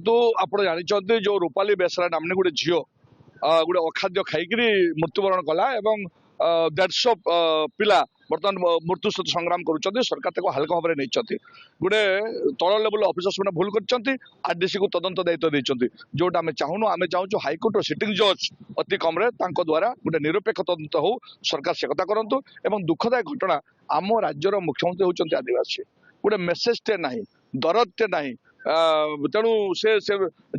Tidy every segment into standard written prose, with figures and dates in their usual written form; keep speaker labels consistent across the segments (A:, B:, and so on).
A: तो आप जानते जो रूपाली बेसरा नामनी गोटे झील गोटे अखाद्य खाई मृत्युवरण कला एवं 150 पिला बर्तमान मृत्यु सहित संग्राम करुँच सरकार हल्का भाव में नहीं गोटे तल लेवल अफिसर्स मैंने भूल कर आरडीसी को तदंत दायित्व देते जोटा आम चाहूँ आम चाहूँ हाइकोर्ट सिटिंग जज अति कम द्वारा गोटे निरपेक्ष तदंत हो सरकार से कथा करूँ एवं दुखदायक घटना आम राज्यर मुख्यमंत्री होती आदिवासी गोटे मेसेज टे ना दरद टे ना तेणु से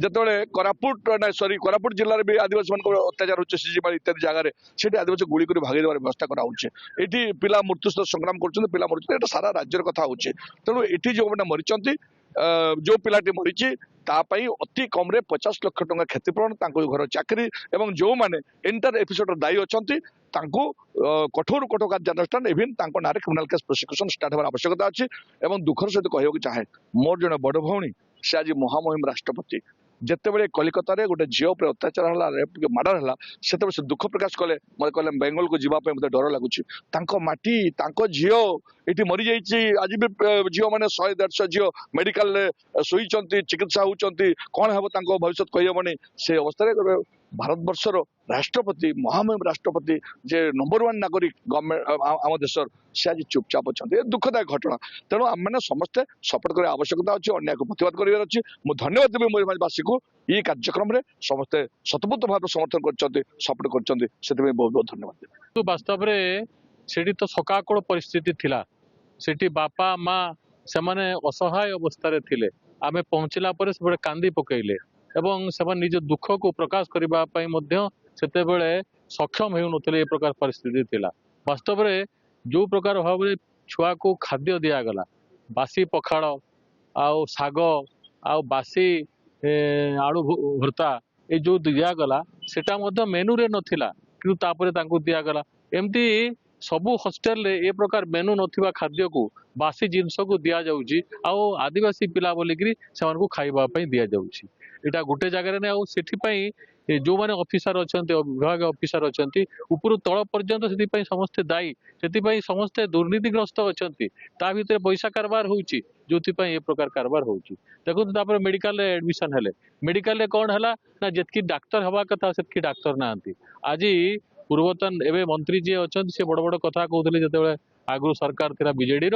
A: जिते कोरापुट ना सॉरी कोरापुट जिले में भी आदिवासी मान अत्याचार होचे सीजीमाल इत्यादि जगह से आदिवासी गुड़ी कर भागी देवार व्यवस्था कराऊे पिला मृत्यु सहित संग्राम कर मृत्यु एटा सारा राज्यर कथा हो तेणु ये जो मैंने मरीचंती जो पिलाटी मरीची अति कम 50 लाख टंका क्षतिपूरण घर चाकरी एवं जो मैंने एंटायर एपिसोड दायी अच्छा कठोर कठोर कार्यानुष्ठान इवन ना क्रिमिनाल केस प्रोसिक्यूशन स्टार्ट होवार आवश्यकता अच्छी एवं दुखर सहित कहूँ चाहे मोर जड़े बड़ भौणी से आज महामहिम राष्ट्रपति जितेबले कलिकता गोटे झील पर अत्याचार है रेप मर्डर है से दुख प्रकाश कले मत कहले बेंगल को जीवाई मत डर लगुच माटी झील ये मरी जाइए आज भी झील मैंने 100-150 झील मेडिकल शोई चिकित्सा होती कौन हम भविष्य कहबनी से अवस्था भारत बर्षर राष्ट्रपति महामहिम राष्ट्रपति जे नंबर 1 नागरिक गवर्नमेंट आम देशर से आज चुपचाप अच्छा दुखदायक घटना तेणु आम मैंने समस्ते सपोर्ट करने आवश्यकता अच्छी अन्याय को प्रतिवाद कर धन्यवाद देवी मयूरभंजवासी को ये कार्यक्रम में समस्ते शतपूत भाव समर्थन कर सपोर्ट कर बहुत बहुत धन्यवाद
B: तो वास्तव में सेठी तो सकाकड़ परिस्थिति थिला सेठी बापा माँ से असहाय अवस्था थिले आमे पहुँचला पर से कांदी पकेले एवं से निज दुख को प्रकाश करने सक्षम हो प्रकार परिस्थिति थिला वास्तव में जो प्रकार भाव में छुआ को खाद्य दिगला बासी पखाड़ आउ शाग आउ बासी आलू भर्ता ये जो दिगला सेटा मेनू रे नथिला कि दिगला एमती सबू हॉस्टेल रे ए प्रकार मेनू नथिबा खाद्य को बासी जिनस को दि जाउची आउ आदिवासी पिला बोलिकी से खाइबा पई दिया जाउची एटा गोटे जगह ने से जो मैंने ऑफिसर अच्छा विभाग ऑफिसर अच्छा ऊपर तल पर्यंत से समस्ते दायी से समस्ते दुर्नीतिग्रस्त अच्छा ता भीतर पैसा कारबार होउची जो प्रकार कारबार होउची देखो मेडिकल एडमिशन हेले मेडिकल कौन है ना जितकी डाक्तर हवा कथा से डाक्तर ना आज पूर्वतन एवं मंत्री जी अच्छा सी बड़ बड़ कथा कहते जिते आगु सरकार थी बीजेडी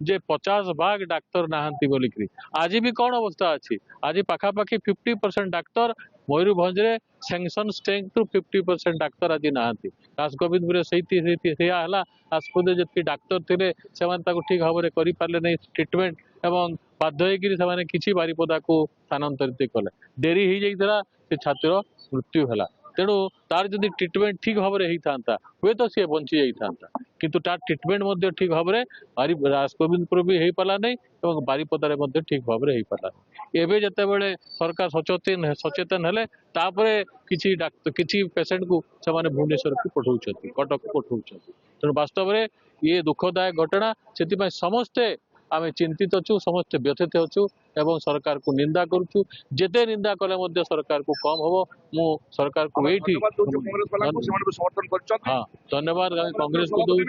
B: जे 50 भाग डाक्तर नहांती बोलिकी आज भी कौन अवस्था अच्छी आज पाखापाखि 50% डाक्तर मयूरभंज रे सैंक्शन स्ट्रेंथ 50% डाक्तर आज नहांती राजगोविंदपुर से आसपुर जी डाक्तर थे से ठीक भाव में कर नहीं ट्रिटमेंट एवं बाध्य किसी बारिपदा को स्थानांतरित कले डेरी हो जाता से छात्र मृत्यु है तेणु तार जदि ट्रिटमेंट ठीक भाव में होता हे तो सी बंची जाता किंतु तार ट्रिटमेंट ठीक भाव में राजगोविंदपुर भी हो पाला नहीं और बारिपदार ठीक भाव में हो पाला एवं जिते बड़े सरकार सचेतन हेले किसी डाक्तर किसी पेसेंट को से भुवनेश्वर को पठाऊँ कटक को पठाऊँ तेणु वास्तव में ये दुखदायक घटना से समस्ते आम चिंतित अच्छु समस्ते व्यथित अच्छु एवं सरकार को निंदा करुचु जेते निंदा कले सरकार को कम हम मु सरकार को ये हाँ धन्यवाद कांग्रेस को दूँ।